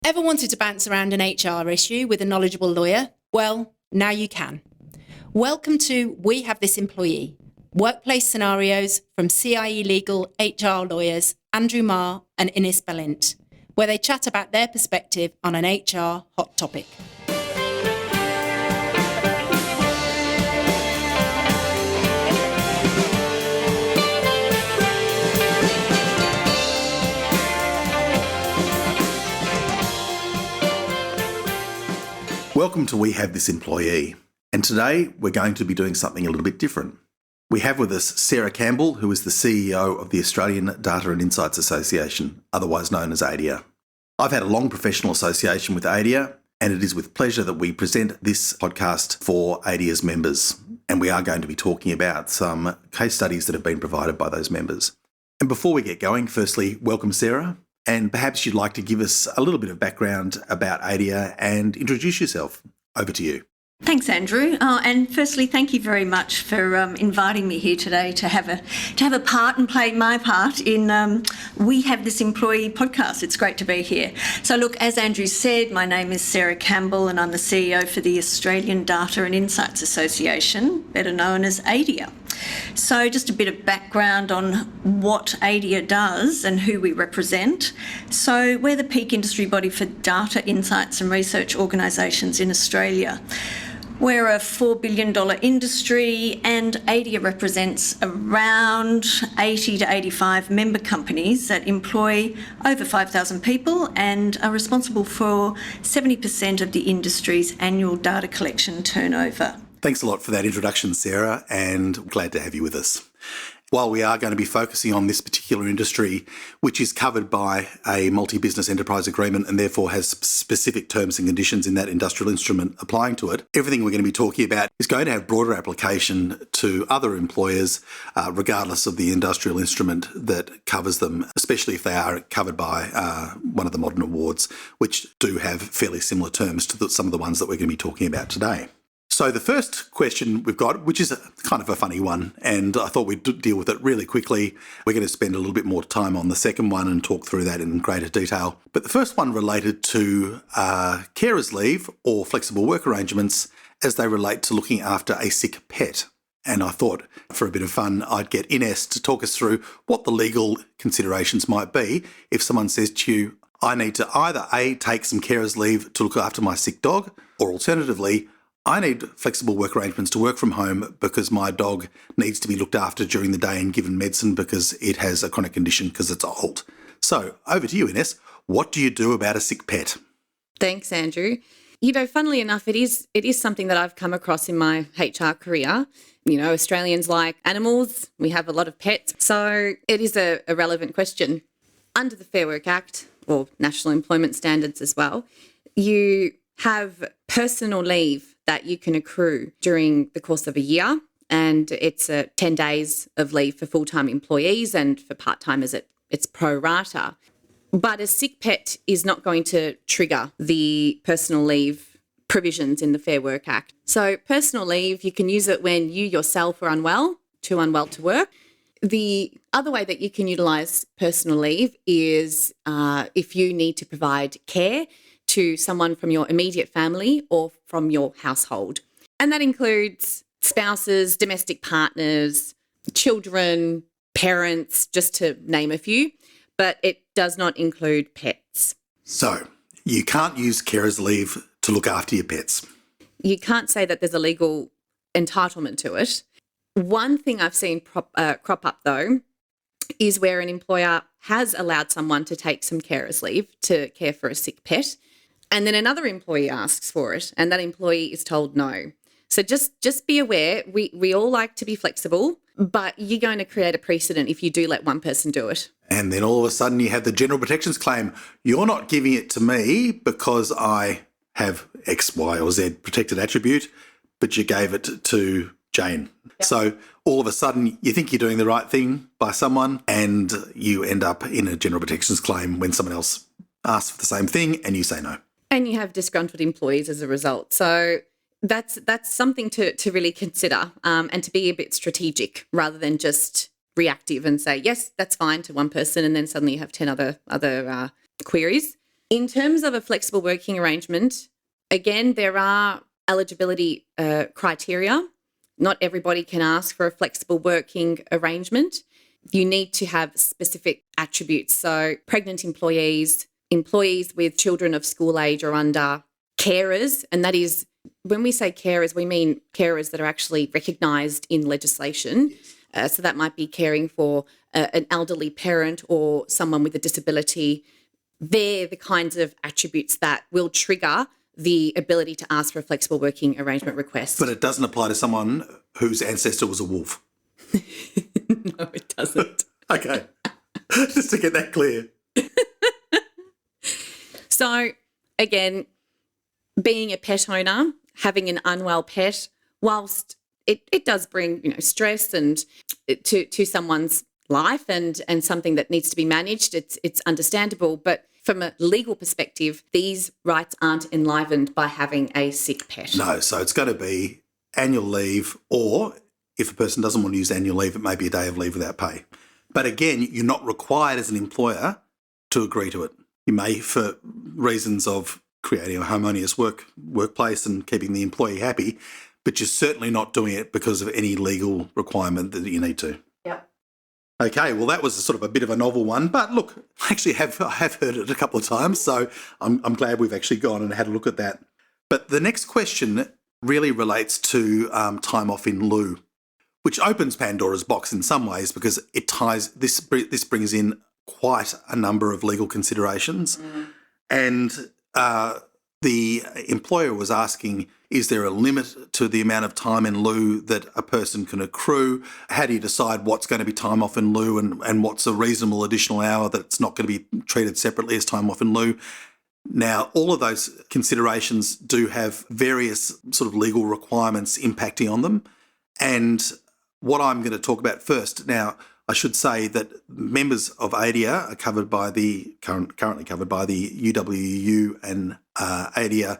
Ever wanted to bounce around an HR issue with a knowledgeable lawyer? Well, now you can. Welcome to We Have This Employee, workplace scenarios from CIE Legal HR lawyers Andrew Marr and Ines Balint, where they chat about their perspective on an HR hot topic. Welcome to We Have This Employee, and today we're going to be doing something a little bit different. We have with us Sarah Campbell, who is the CEO of the Australian Data and Insights Association, otherwise known as ADIA. I've had a long professional association with ADIA, and it is with pleasure that we present this podcast for ADIA's members, and we are going to be talking about some case studies that have been provided by those members. And before we get going, firstly, welcome Sarah. And perhaps you'd like to give us a little bit of background about ADIA and introduce yourself. Over to you. Thanks, Andrew. And firstly, thank you very much for inviting me here today to have a part and play my part in We Have This Employee podcast. It's great to be here. So look, as Andrew said, my name is Sarah Campbell and I'm the CEO for the Australian Data and Insights Association, better known as ADIA. So just a bit of background on what ADIA does and who we represent. So we're the peak industry body for data, insights and research organisations in Australia. We're a $4 billion industry and ADIA represents around 80 to 85 member companies that employ over 5,000 people and are responsible for 70% of the industry's annual data collection turnover. Thanks a lot for that introduction, Sarah, and glad to have you with us. While we are going to be focusing on this particular industry, which is covered by a multi-business enterprise agreement and therefore has specific terms and conditions in that industrial instrument applying to it, everything we're going to be talking about is going to have broader application to other employers, regardless of the industrial instrument that covers them, especially if they are covered by one of the modern awards, which do have fairly similar terms to some of the ones that we're going to be talking about today. So the first question we've got, which is kind of a funny one, and I thought we'd deal with it really quickly. We're going to spend a little bit more time on the second one and talk through that in greater detail. But the first one related to carers leave or flexible work arrangements as they relate to looking after a sick pet. And I thought for a bit of fun, I'd get Ines to talk us through what the legal considerations might be if someone says to you, I need to either A, take some carers leave to look after my sick dog, or alternatively, I need flexible work arrangements to work from home because my dog needs to be looked after during the day and given medicine because it has a chronic condition because it's old. So over to you, Ines. What do you do about a sick pet? Thanks, Andrew. Funnily enough, it is something that I've come across in my HR career. Australians like animals. We have a lot of pets. So it is a relevant question. Under the Fair Work Act, or National Employment Standards as well, you have personal leave that you can accrue during the course of a year, and it's 10 days of leave for full-time employees, and for part-timers it's pro rata. But a sick pet is not going to trigger the personal leave provisions in the Fair Work Act. So personal leave, you can use it when you yourself are unwell, too unwell to work. The other way that you can utilise personal leave is if you need to provide care to someone from your immediate family or from your household. And that includes spouses, domestic partners, children, parents, just to name a few, but it does not include pets. So you can't use carers leave to look after your pets. You can't say that there's a legal entitlement to it. One thing I've seen crop up though is where an employer has allowed someone to take some carers leave to care for a sick pet, and then another employee asks for it and that employee is told no. So just be aware, we all like to be flexible, but you're going to create a precedent if you do let one person do it. And then all of a sudden you have the general protections claim. You're not giving it to me because I have X, Y or Z protected attribute, but you gave it to Jane. Yep. So all of a sudden you think you're doing the right thing by someone and you end up in a general protections claim when someone else asks for the same thing and you say no. And you have disgruntled employees as a result. So that's something to really consider and to be a bit strategic rather than just reactive and say, yes, that's fine to one person and then suddenly you have 10 other queries. In terms of a flexible working arrangement, again, there are eligibility criteria. Not everybody can ask for a flexible working arrangement. You need to have specific attributes. So pregnant employees, employees with children of school age or under, carers, and that is, when we say carers, we mean carers that are actually recognised in legislation. So that might be caring for an elderly parent or someone with a disability. They're the kinds of attributes that will trigger the ability to ask for a flexible working arrangement request. But it doesn't apply to someone whose ancestor was a wolf. No, it doesn't. Okay. Just to get that clear. So, again, being a pet owner, having an unwell pet, whilst it does bring, stress and to someone's life and something that needs to be managed, it's understandable. But from a legal perspective, these rights aren't enlivened by having a sick pet. No, so it's going to be annual leave, or if a person doesn't want to use annual leave, it may be a day of leave without pay. But again, you're not required as an employer to agree to it. You may, for reasons of creating a harmonious workplace and keeping the employee happy, but you're certainly not doing it because of any legal requirement that you need to. Yep. Okay, well, that was sort of a bit of a novel one, but look, I actually have heard it a couple of times, so I'm glad we've actually gone and had a look at that. But the next question really relates to time off in lieu, which opens Pandora's box in some ways because it ties this brings in quite a number of legal considerations, and the employer was asking, is there a limit to the amount of time in lieu that a person can accrue? How do you decide what's going to be time off in lieu and what's a reasonable additional hour that's not going to be treated separately as time off in lieu? Now, all of those considerations do have various sort of legal requirements impacting on them. And what I'm going to talk about first, now, I should say that members of ADIA are covered by currently covered by the UWU and ADIA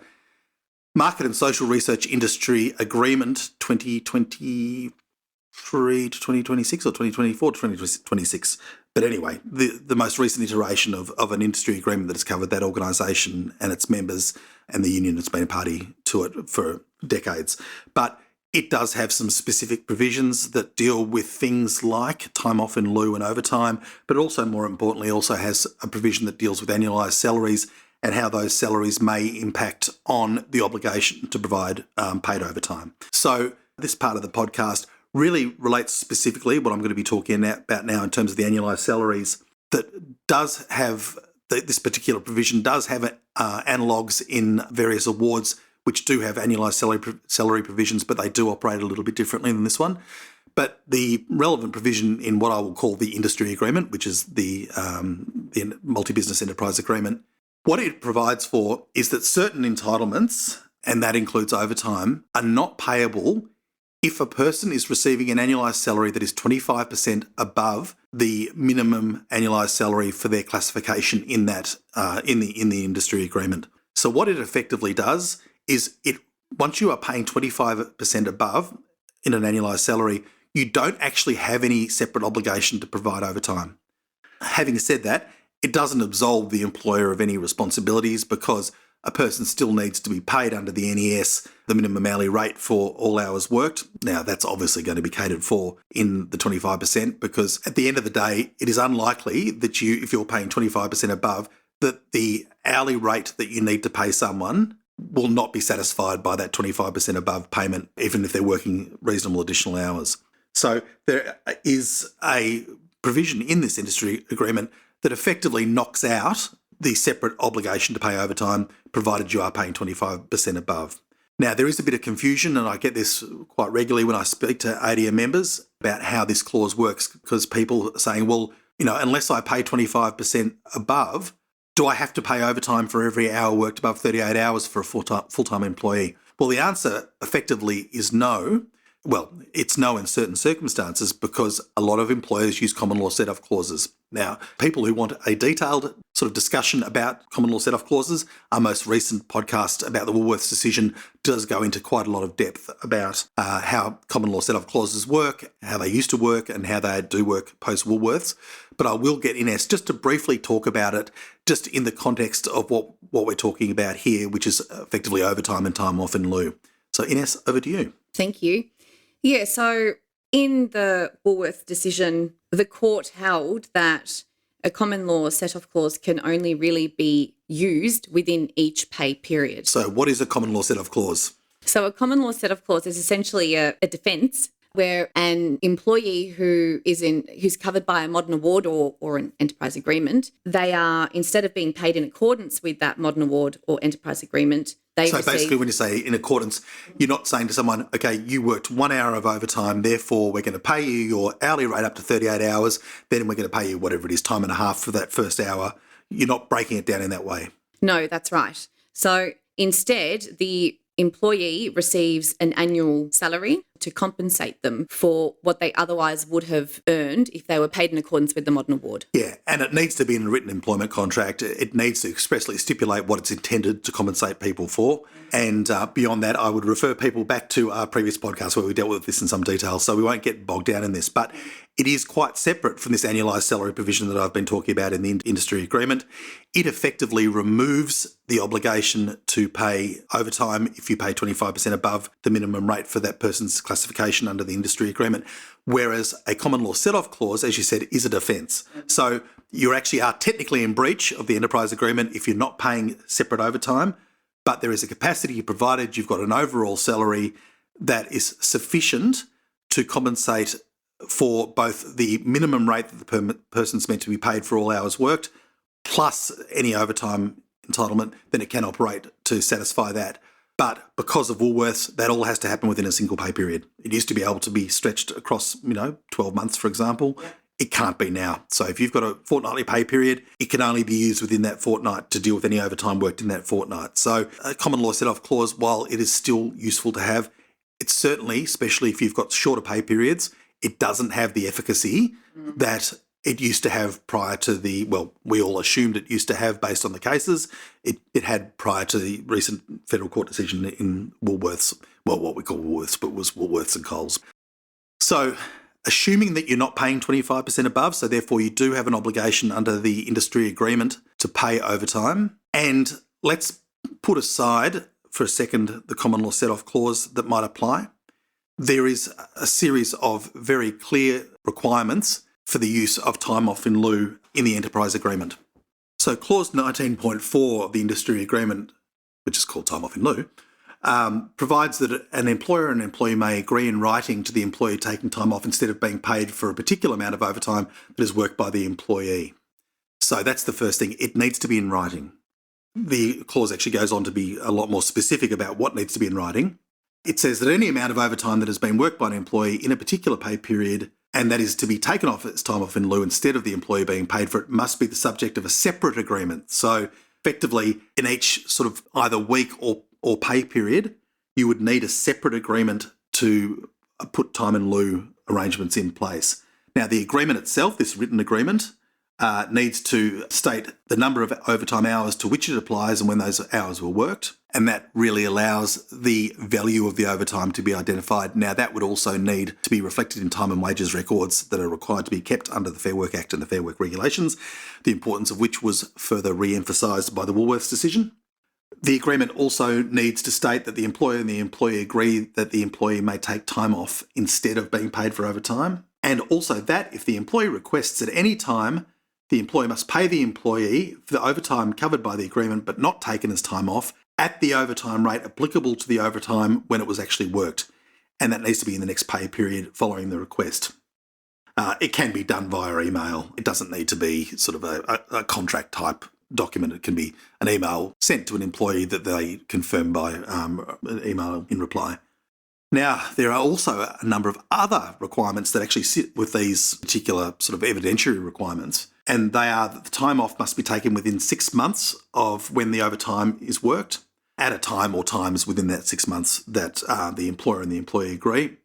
Market and Social Research Industry Agreement 2023 to 2026 or 2024 to 2026. But anyway, the most recent iteration of an industry agreement that has covered that organisation and its members and the union that's been a party to it for decades. But it does have some specific provisions that deal with things like time off in lieu and overtime, but also, more importantly, also has a provision that deals with annualised salaries and how those salaries may impact on the obligation to provide paid overtime. So this part of the podcast really relates specifically what I'm going to be talking about now in terms of the annualised salaries, that does have, this particular provision does have analogues in various awards which do have annualised salary provisions, but they do operate a little bit differently than this one. But the relevant provision in what I will call the industry agreement, which is the multi-business enterprise agreement, what it provides for is that certain entitlements, and that includes overtime, are not payable if a person is receiving an annualised salary that is 25% above the minimum annualised salary for their classification in that in the industry agreement. So what it effectively does is once you are paying 25% above in an annualised salary, you don't actually have any separate obligation to provide overtime. Having said that, it doesn't absolve the employer of any responsibilities because a person still needs to be paid under the NES, the minimum hourly rate for all hours worked. Now, that's obviously going to be catered for in the 25% because at the end of the day, it is unlikely that if you're paying 25% above, that the hourly rate that you need to pay someone will not be satisfied by that 25% above payment, even if they're working reasonable additional hours. So there is a provision in this industry agreement that effectively knocks out the separate obligation to pay overtime, provided you are paying 25% above. Now, there is a bit of confusion, and I get this quite regularly when I speak to ADIA members about how this clause works, because people are saying, well, unless I pay 25% above, do I have to pay overtime for every hour worked above 38 hours for a full-time employee? Well, the answer effectively is no, Well, it's no in certain circumstances because a lot of employers use common law set-off clauses. Now, people who want a detailed sort of discussion about common law set-off clauses, our most recent podcast about the Woolworths decision does go into quite a lot of depth about how common law set-off clauses work, how they used to work and how they do work post-Woolworths. But I will get Ines just to briefly talk about it just in the context of what we're talking about here, which is effectively overtime and time off in lieu. So Ines, over to you. Thank you. Yeah, so in the Woolworth decision, the court held that a common law set-off clause can only really be used within each pay period. So what is a common law set-off clause? So a common law set-off clause is essentially a defence where an employee who's covered by a modern award or an enterprise agreement, they are, instead of being paid in accordance with that modern award or enterprise agreement, basically when you say in accordance, you're not saying to someone, okay, you worked 1 hour of overtime, therefore we're going to pay you your hourly rate up to 38 hours, then we're going to pay you whatever it is, time and a half for that first hour. You're not breaking it down in that way. No, that's right. So instead, the employee receives an annual salary to compensate them for what they otherwise would have earned if they were paid in accordance with the modern award. Yeah, and it needs to be in a written employment contract. It needs to expressly stipulate what it's intended to compensate people for. And beyond that, I would refer people back to our previous podcast where we dealt with this in some detail, so we won't get bogged down in this. But it is quite separate from this annualised salary provision that I've been talking about in the industry agreement. It effectively removes the obligation to pay overtime if you pay 25% above the minimum rate for that person's classification under the industry agreement, whereas a common law set-off clause, as you said, is a defence. So you actually are technically in breach of the enterprise agreement if you're not paying separate overtime, but there is a capacity provided you've got an overall salary that is sufficient to compensate for both the minimum rate that the person's meant to be paid for all hours worked, plus any overtime entitlement, then it can operate to satisfy that. But because of Woolworths, that all has to happen within a single pay period. It used to be able to be stretched across, 12 months, for example. Yeah. It can't be now. So if you've got a fortnightly pay period, it can only be used within that fortnight to deal with any overtime worked in that fortnight. So a common law set-off clause, while it is still useful to have, it's certainly, especially if you've got shorter pay periods, it doesn't have the efficacy that it used to have prior to we all assumed it used to have based on the cases. It had prior to the recent federal court decision in Woolworths, what we call Woolworths, but was Woolworths and Coles. So assuming that you're not paying 25% above, so therefore you do have an obligation under the industry agreement to pay overtime. And let's put aside for a second the common law set-off clause that might apply. There is a series of very clear requirements for the use of time off in lieu in the enterprise agreement. So clause 19.4 of the industry agreement, which is called time off in lieu, provides that an employer and employee may agree in writing to the employee taking time off instead of being paid for a particular amount of overtime that is worked by the employee. So that's the first thing. It needs to be in writing. The clause actually goes on to be a lot more specific about what needs to be in writing. It says that any amount of overtime that has been worked by an employee in a particular pay period and that is to be taken off as time off in lieu instead of the employee being paid for it must be the subject of a separate agreement. So effectively, in each sort of either week or pay period, you would need a separate agreement to put time in lieu arrangements in place. Now, the agreement itself, this written agreement, needs to state the number of overtime hours to which it applies and when those hours were worked. And that really allows the value of the overtime to be identified. Now, that would also need to be reflected in time and wages records that are required to be kept under the Fair Work Act and the Fair Work Regulations, the importance of which was further re-emphasised by the Woolworths decision. The agreement also needs to state that the employer and the employee agree that the employee may take time off instead of being paid for overtime. And also that if the employee requests at any time, the employer must pay the employee for the overtime covered by the agreement but not taken as time off at the overtime rate applicable to the overtime when it was actually worked. And that needs to be in the next pay period following the request. It can be done via email. It doesn't need to be sort of a contract type document. It can be an email sent to an employee that they confirm by an email in reply. Now, there are also a number of other requirements that actually sit with these particular sort of evidentiary requirements. And they are that the time off must be taken within 6 months of when the overtime is worked, at a time or times within that 6 months that the employer and the employee agree.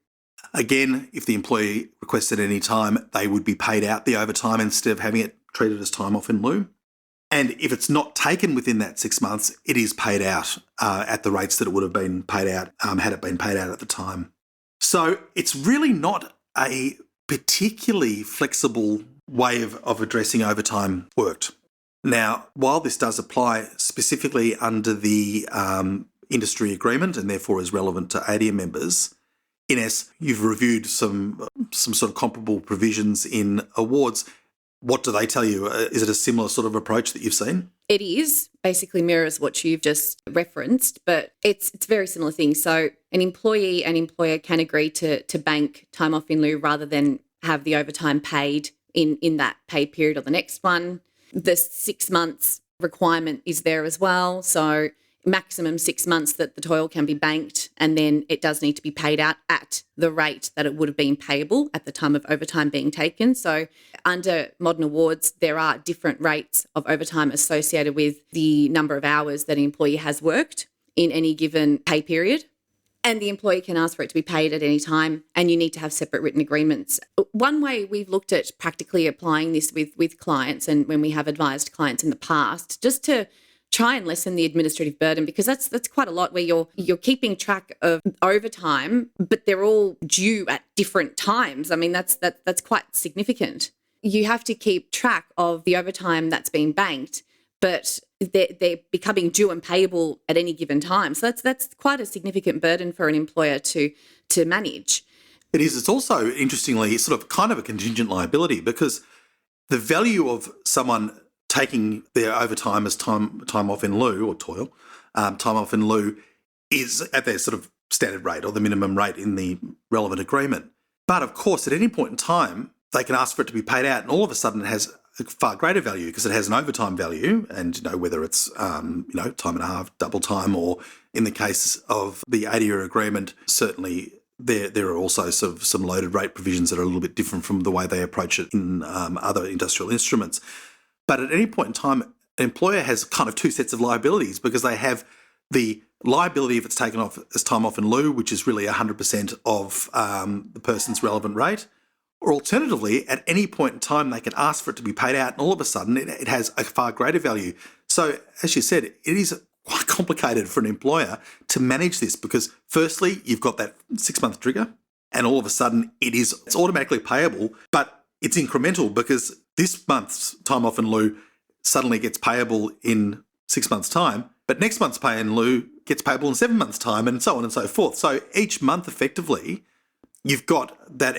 Again, if the employee requested any time, they would be paid out the overtime instead of having it treated as time off in lieu. And if it's not taken within that 6 months, it is paid out at the rates that it would have been paid out had it been paid out at the time. So it's really not a particularly flexible way of addressing overtime worked. Now, while this does apply specifically under the industry agreement and therefore is relevant to ADIA members, Ines, you've reviewed some sort of comparable provisions in awards. What do they tell you? Is it a similar sort of approach that you've seen? It is, basically mirrors what you've just referenced, but it's very similar things. So an employee and employer can agree to bank time off in lieu rather than have the overtime paid in that pay period or the next one. The 6 months requirement is there as well. So maximum 6 months that the toil can be banked, and then it does need to be paid out at the rate that it would have been payable at the time of overtime being taken. So under modern awards, there are different rates of overtime associated with the number of hours that an employee has worked in any given pay period. And the employee can ask for it to be paid at any time, and you need to have separate written agreements. One way we've looked at practically applying this with clients, and when we have advised clients in the past, just to try and lessen the administrative burden, because that's quite a lot where you're keeping track of overtime, but they're all due at different times. I mean, that's quite significant. You have to keep track of the overtime that's been banked, but they're becoming due and payable at any given time. So that's quite a significant burden for an employer to manage. It is. It's also, interestingly, sort of kind of a contingent liability, because the value of someone taking their overtime as time off in lieu or toil, time off in lieu, is at their sort of standard rate or the minimum rate in the relevant agreement. But of course, at any point in time, they can ask for it to be paid out, and all of a sudden it has a far greater value because it has an overtime value, and whether it's time and a half, double time, or in the case of the ADIA agreement, certainly there are also sort of some loaded rate provisions that are a little bit different from the way they approach it in other industrial instruments. But at any point in time, an employer has kind of two sets of liabilities, because they have the liability if it's taken off as time off in lieu, which is really 100% of the person's relevant rate. Or alternatively, at any point in time, they can ask for it to be paid out, and all of a sudden it has a far greater value. So, as you said, it is quite complicated for an employer to manage this, because firstly, you've got that 6 month trigger, and all of a sudden it's automatically payable, but it's incremental, because this month's time off in lieu suddenly gets payable in 6 months' time, but next month's pay in lieu gets payable in 7 months' time, and so on and so forth. So each month, effectively, you've got that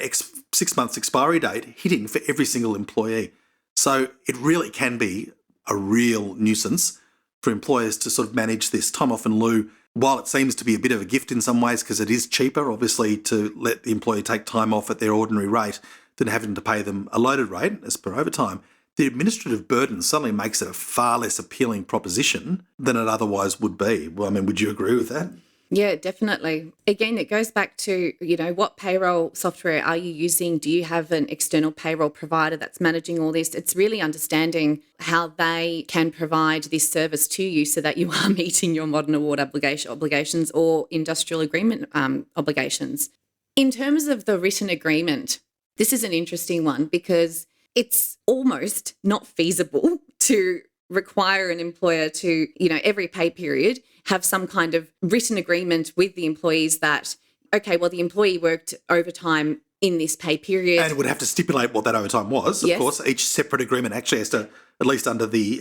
6 months expiry date hitting for every single employee. So it really can be a real nuisance for employers to sort of manage this time off in lieu. While it seems to be a bit of a gift in some ways, because it is cheaper, obviously, to let the employee take time off at their ordinary rate than having to pay them a loaded rate as per overtime, the administrative burden suddenly makes it a far less appealing proposition than it otherwise would be. Well, I mean, would you agree with that? Yeah, definitely. Again, it goes back to, what payroll software are you using? Do you have an external payroll provider that's managing all this? It's really understanding how they can provide this service to you so that you are meeting your modern award obligations or industrial agreement obligations. In terms of the written agreement, this is an interesting one, because it's almost not feasible to require an employer to, every pay period have some kind of written agreement with the employees that, okay, well, the employee worked overtime in this pay period. And would have to stipulate what that overtime was, of course. Each separate agreement actually has to, at least under the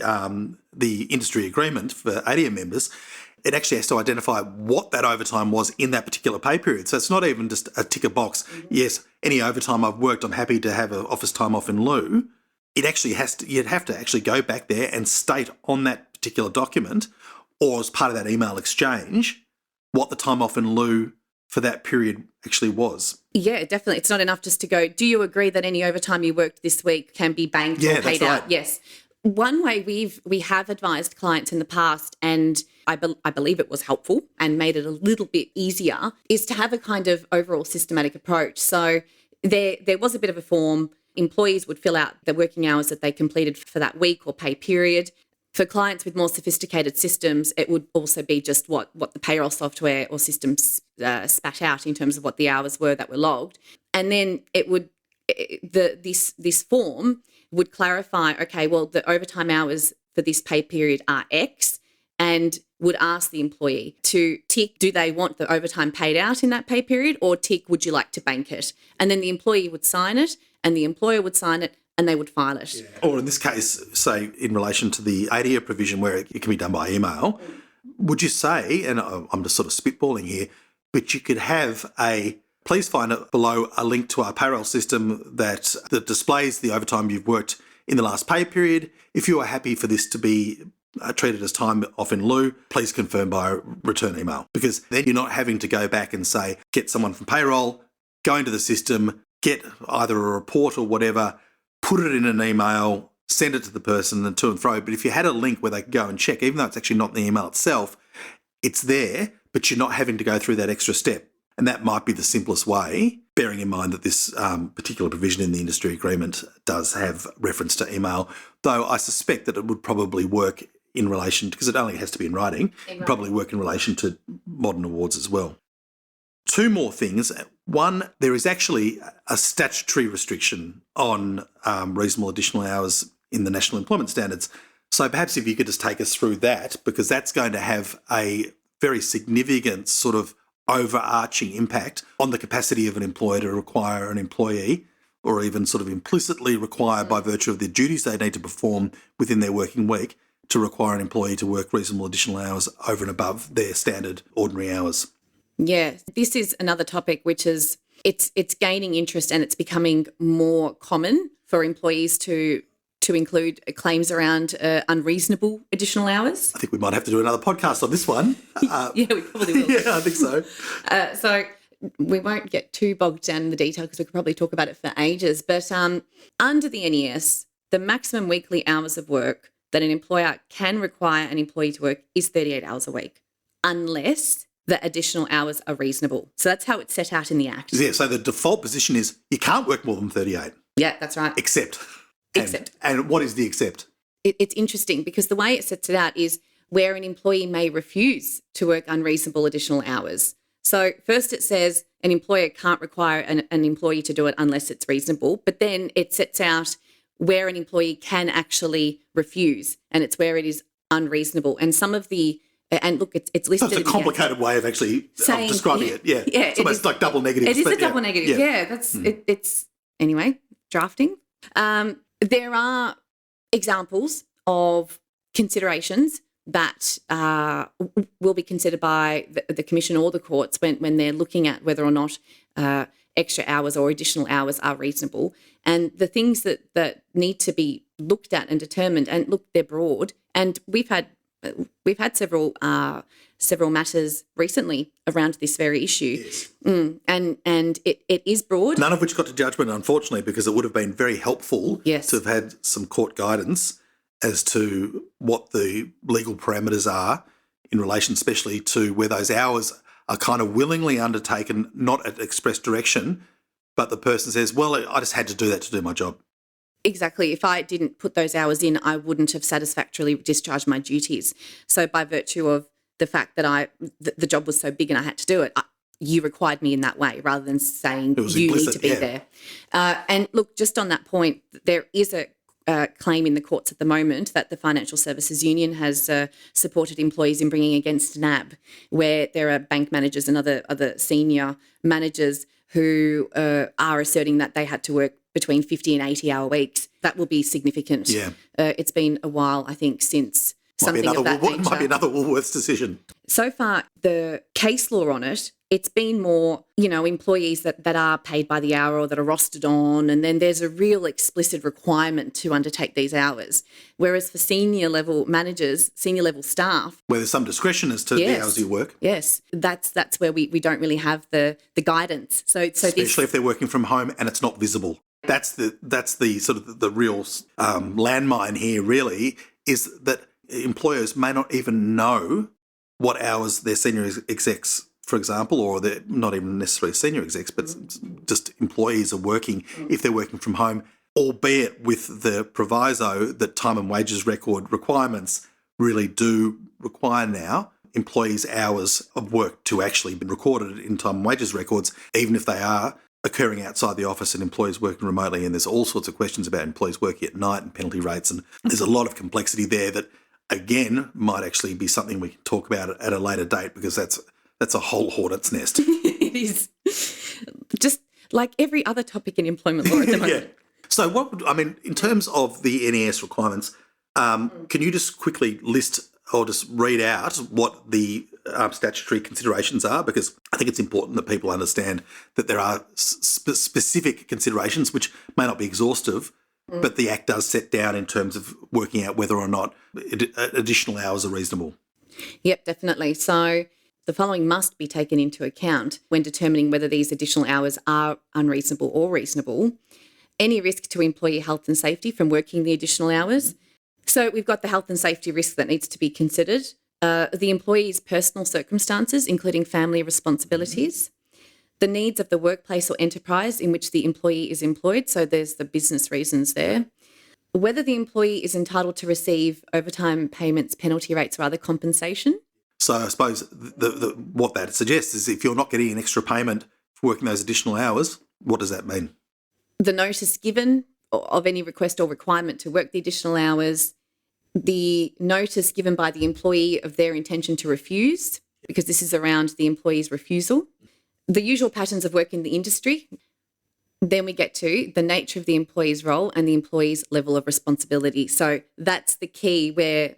industry agreement for ADIA members, it actually has to identify what that overtime was in that particular pay period. So it's not even just a tick a box. Yes, any overtime I've worked, I'm happy to have an office time off in lieu. It actually you'd have to actually go back there and state on that particular document, or as part of that email exchange, what the time off in lieu for that period actually was. Yeah, definitely. It's not enough just to go, do you agree that any overtime you worked this week can be banked or paid out? Right. Yes. One way we have advised clients in the past, and I believe it was helpful and made it a little bit easier, is to have a kind of overall systematic approach. So there was a bit of a form. Employees would fill out the working hours that they completed for that week or pay period. For clients with more sophisticated systems, it would also be just what the payroll software or systems spat out in terms of what the hours were that were logged. And then it would this form would clarify, okay, well, the overtime hours for this pay period are X, and would ask the employee to tick, do they want the overtime paid out in that pay period, or tick, would you like to bank it? And then the employee would sign it and the employer would sign it and they would file it. Yeah. Or in this case, say in relation to the ADIA provision where it can be done by email, would you say, and I'm just sort of spitballing here, but you could have please find it below a link to our payroll system that displays the overtime you've worked in the last pay period. If you are happy for this to be treated as time off in lieu, please confirm by return email. Because then you're not having to go back and say, get someone from payroll, go into the system, get either a report or whatever, put it in an email, send it to the person and to and fro. But if you had a link where they could go and check, even though it's actually not in the email itself, it's there, but you're not having to go through that extra step. And that might be the simplest way, bearing in mind that this particular provision in the industry agreement does have reference to email, though I suspect that it would probably work in relation, because it only has to be in writing, it'd probably work in relation to modern awards as well. Two more things. One, there is actually a statutory restriction on reasonable additional hours in the National Employment Standards. So perhaps if you could just take us through that, because that's going to have a very significant sort of overarching impact on the capacity of an employer to require an employee, or even sort of implicitly require by virtue of the duties they need to perform within their working week, to require an employee to work reasonable additional hours over and above their standard ordinary hours. Yeah, this is another topic which is it's gaining interest, and it's becoming more common for employees to include claims around unreasonable additional hours. I think we might have to do another podcast on this one. Yeah, we probably will. Yeah, I think so. So we won't get too bogged down in the detail because we could probably talk about it for ages. But under the NES, the maximum weekly hours of work that an employer can require an employee to work is 38 hours a week, unless the additional hours are reasonable. So that's how it's set out in the Act. Yeah, so the default position is you can't work more than 38. Yeah, that's right. Except. Except. And what is the except? It's interesting because the way it sets it out is where an employee may refuse to work unreasonable additional hours. So first it says an employer can't require an employee to do it unless it's reasonable, but then it sets out where an employee can actually refuse, and it's where it is unreasonable. And some of the and look, it's listed. That's a complicated way of actually describing it. Yeah, yeah, it's almost like double negative. It is a double negative. Yeah, that's it's anyway. Drafting. There are examples of considerations that will be considered by the Commission or the courts when they're looking at whether or not extra hours or additional hours are reasonable. And the things that need to be looked at and determined, and look, they're broad. And we've had several matters recently around this very issue. Yes. And it is broad. None of which got to judgment, unfortunately, because it would have been very helpful to have had some court guidance as to what the legal parameters are in relation especially to where those hours are kind of willingly undertaken, not at express direction, but the person says, well, I just had to do that to do my job. Exactly. If I didn't put those hours in, I wouldn't have satisfactorily discharged my duties. So by virtue of the fact that the job was so big and I had to do it, you required me in that way rather than saying you need to be there. And look, just on that point, there is a claim in the courts at the moment that the Financial Services Union has supported employees in bringing against NAB, where there are bank managers and other senior managers who are asserting that they had to work between 50 and 80-hour weeks. That will be significant. Yeah. It's been a while, I think, since something of that nature. Might be another Woolworths decision. So far, the case law on it, it's been more, employees that are paid by the hour or that are rostered on, and then there's a real explicit requirement to undertake these hours. Whereas for senior level managers, senior level staff, where there's some discretion as to the hours you work. Yes, that's where we don't really have the guidance. So especially if they're working from home and it's not visible. That's the sort of the real landmine here. Really, is that employers may not even know what hours their senior execs, for example, or they're not even necessarily senior execs, but just employees are working if they're working from home, albeit with the proviso that time and wages record requirements really do require now employees' hours of work to actually be recorded in time and wages records, even if they are occurring outside the office and employees working remotely. And there's all sorts of questions about employees working at night and penalty rates. And there's a lot of complexity there that, again, might actually be something we can talk about at a later date, because that's a whole hornet's nest. It is just like every other topic in employment law at the moment. Yeah. So in terms of the NES requirements, can you just quickly list or just read out what the statutory considerations are? Because I think it's important that people understand that there are specific considerations which may not be exhaustive, but the Act does set down in terms of working out whether or not additional hours are reasonable. Yep, definitely. So the following must be taken into account when determining whether these additional hours are unreasonable or reasonable. Any risk to employee health and safety from working the additional hours. So we've got the health and safety risk that needs to be considered, the employee's personal circumstances, including family responsibilities, the needs of the workplace or enterprise in which the employee is employed, so there's the business reasons there, whether the employee is entitled to receive overtime payments, penalty rates or other compensation. So I suppose what that suggests is if you're not getting an extra payment for working those additional hours, what does that mean? The notice given of any request or requirement to work the additional hours, the notice given by the employee of their intention to refuse, because this is around the employee's refusal, the usual patterns of work in the industry. Then we get to the nature of the employee's role and the employee's level of responsibility. So that's the key where,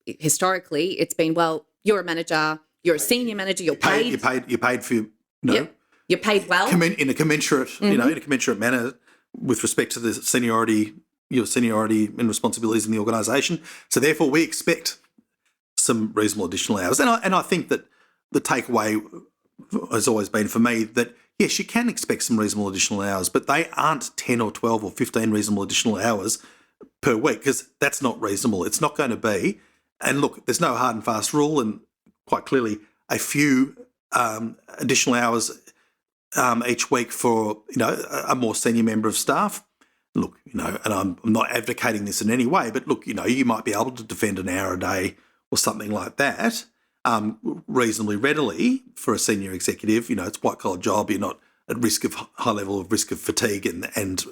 historically it's been, well, you're a manager, you're a senior manager, you're paid. You're paid for, Yep. You're paid well. in a commensurate, in a commensurate manner with respect to the your seniority and responsibilities in the organisation. So therefore we expect some reasonable additional hours. And I think that the takeaway has always been for me that, yes, you can expect some reasonable additional hours, but they aren't 10 or 12 or 15 reasonable additional hours per week, because that's not reasonable. It's not going to be. And look, there's no hard and fast rule, and quite clearly a few additional hours each week for, a more senior member of staff. Look, and I'm not advocating this in any way, but look, you might be able to defend an hour a day or something like that reasonably readily for a senior executive. It's a white-collar job. You're not at risk of high level of risk of fatigue and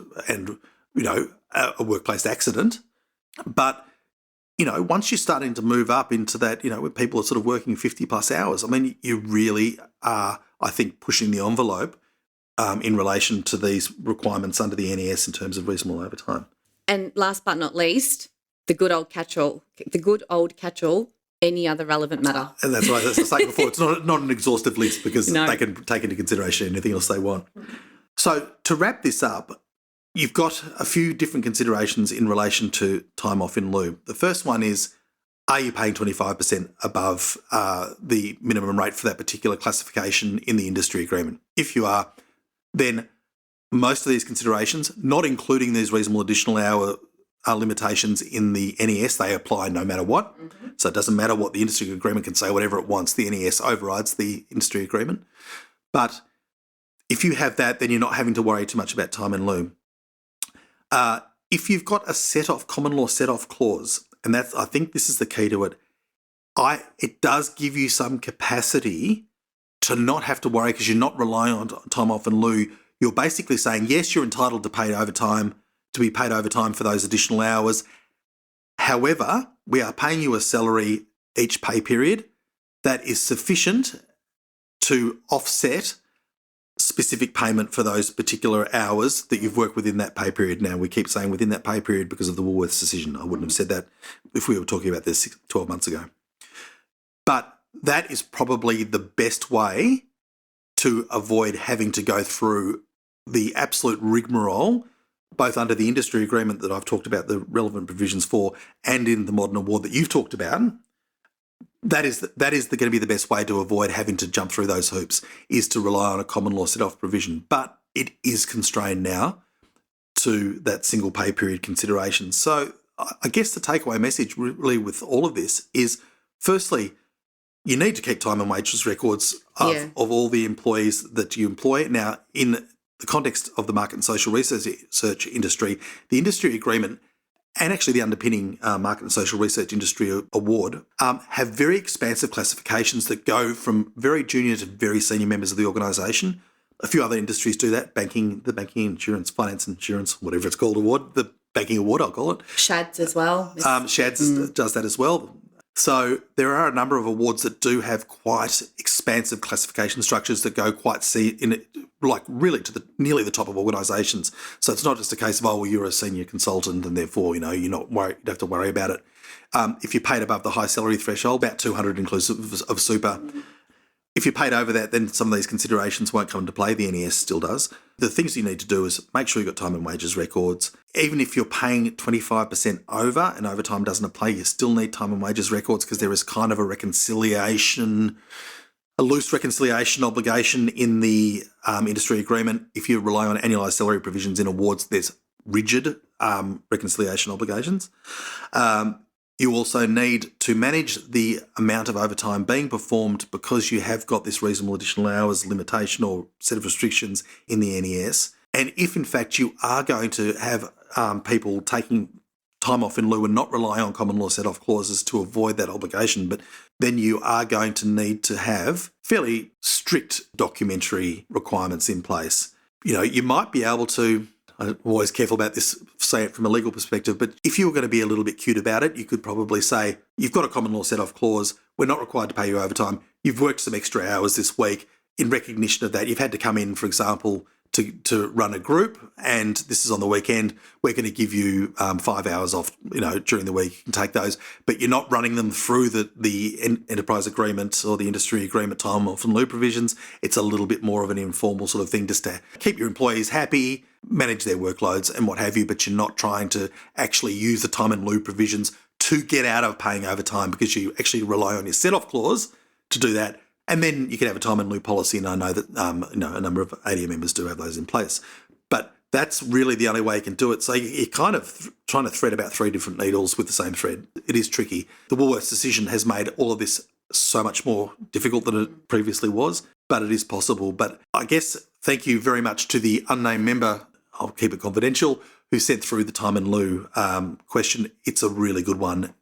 a workplace accident. But, once you're starting to move up into that, where people are sort of working 50 plus hours, you really are, I think, pushing the envelope in relation to these requirements under the NES in terms of reasonable overtime. And last but not least, the good old catch-all, any other relevant matter. And that's right, as I was saying before, it's not an exhaustive list, because they can take into consideration anything else they want. So to wrap this up, you've got a few different considerations in relation to time off in lieu. The first one is, are you paying 25% above the minimum rate for that particular classification in the industry agreement? If you are, then most of these considerations, not including these reasonable additional hour limitations in the NES, they apply no matter what. Mm-hmm. So it doesn't matter what the industry agreement can say, whatever it wants, the NES overrides the industry agreement. But if you have that, then you're not having to worry too much about time in lieu. If you've got a common law set-off clause, and I think this is the key to it, it does give you some capacity to not have to worry, because you're not relying on time off in lieu. You're basically saying, yes, you're entitled to be paid overtime for those additional hours. However, we are paying you a salary each pay period that is sufficient to offset specific payment for those particular hours that you've worked within that pay period. Now, we keep saying within that pay period because of the Woolworths decision. I wouldn't have said that if we were talking about this 12 months ago. But that is probably the best way to avoid having to go through the absolute rigmarole, both under the industry agreement that I've talked about the relevant provisions for, and in the modern award that you've talked about. That is going to be the best way to avoid having to jump through those hoops, is to rely on a common law set-off provision. But it is constrained now to that single pay period consideration. So I guess the takeaway message really with all of this is, firstly, you need to keep time and wages records of all the employees that you employ. Now, in the context of the market and social research industry, the industry agreement and actually the underpinning Market and Social Research Industry Award have very expansive classifications that go from very junior to very senior members of the organisation. A few other industries do that, the banking, insurance, finance, insurance, whatever it's called, award, the banking award, I'll call it. SHADS as well. SHADS does that as well. So there are a number of awards that do have quite expansive classification structures that go really to nearly the top of organisations. So it's not just a case of, you're a senior consultant and therefore, you're not worried, you don't have to worry about it. If you're paid above the high salary threshold, about 200 inclusive of super, if you're paid over that, then some of these considerations won't come into play. The NES still does. The things you need to do is make sure you've got time and wages records. Even if you're paying 25% over and overtime doesn't apply, you still need time and wages records because there is kind of a loose reconciliation obligation in the industry agreement. If you rely on annualised salary provisions in awards, there's rigid reconciliation obligations. You also need to manage the amount of overtime being performed because you have got this reasonable additional hours limitation or set of restrictions in the NES. And if, in fact, you are going to have people taking time off in lieu and not rely on common law set-off clauses to avoid that obligation, but then you are going to need to have fairly strict documentary requirements in place. You might be able to, I'm always careful about this, say it from a legal perspective, but if you were going to be a little bit cute about it, you could probably say, you've got a common law set-off clause, we're not required to pay you overtime, you've worked some extra hours this week. In recognition of that, you've had to come in, for example, to run a group, and this is on the weekend, we're going to give you 5 hours off, during the week, you can take those, but you're not running them through the enterprise agreement or the industry agreement time off and lieu provisions. It's a little bit more of an informal sort of thing just to keep your employees happy, manage their workloads and what have you, but you're not trying to actually use the time and lieu provisions to get out of paying overtime because you actually rely on your set-off clause to do that. And then you can have a time and lieu policy, and I know that a number of ADIA members do have those in place. But that's really the only way you can do it. So you're kind of trying to thread about three different needles with the same thread. It is tricky. The Woolworths decision has made all of this so much more difficult than it previously was, but it is possible. But I guess thank you very much to the unnamed member, I'll keep it confidential, who sent through the time and lieu question. It's a really good one.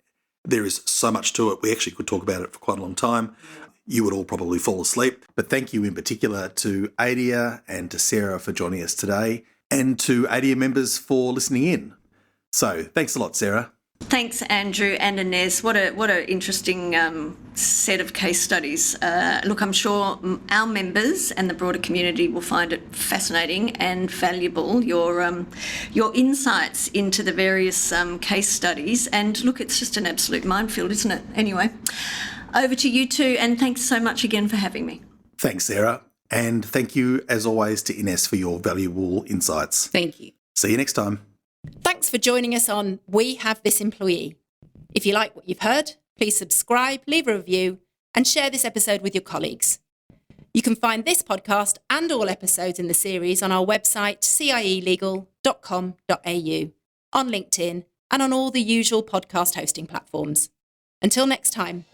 There is so much to it. We actually could talk about it for quite a long time. You would all probably fall asleep. But thank you in particular to ADIA and to Sarah for joining us today, and to ADIA members for listening in. So thanks a lot, Sarah. Thanks, Andrew and Ines. What a interesting set of case studies. Look, I'm sure our members and the broader community will find it fascinating and valuable, your insights into the various case studies. And look, it's just an absolute minefield, isn't it? Anyway, over to you two, and thanks so much again for having me. Thanks, Sarah. And thank you, as always, to Ines for your valuable insights. Thank you. See you next time. Thanks for joining us on We Have This Employee. If you like what you've heard, please subscribe, leave a review, and share this episode with your colleagues. You can find this podcast and all episodes in the series on our website, cielegal.com.au, on LinkedIn, and on all the usual podcast hosting platforms. Until next time.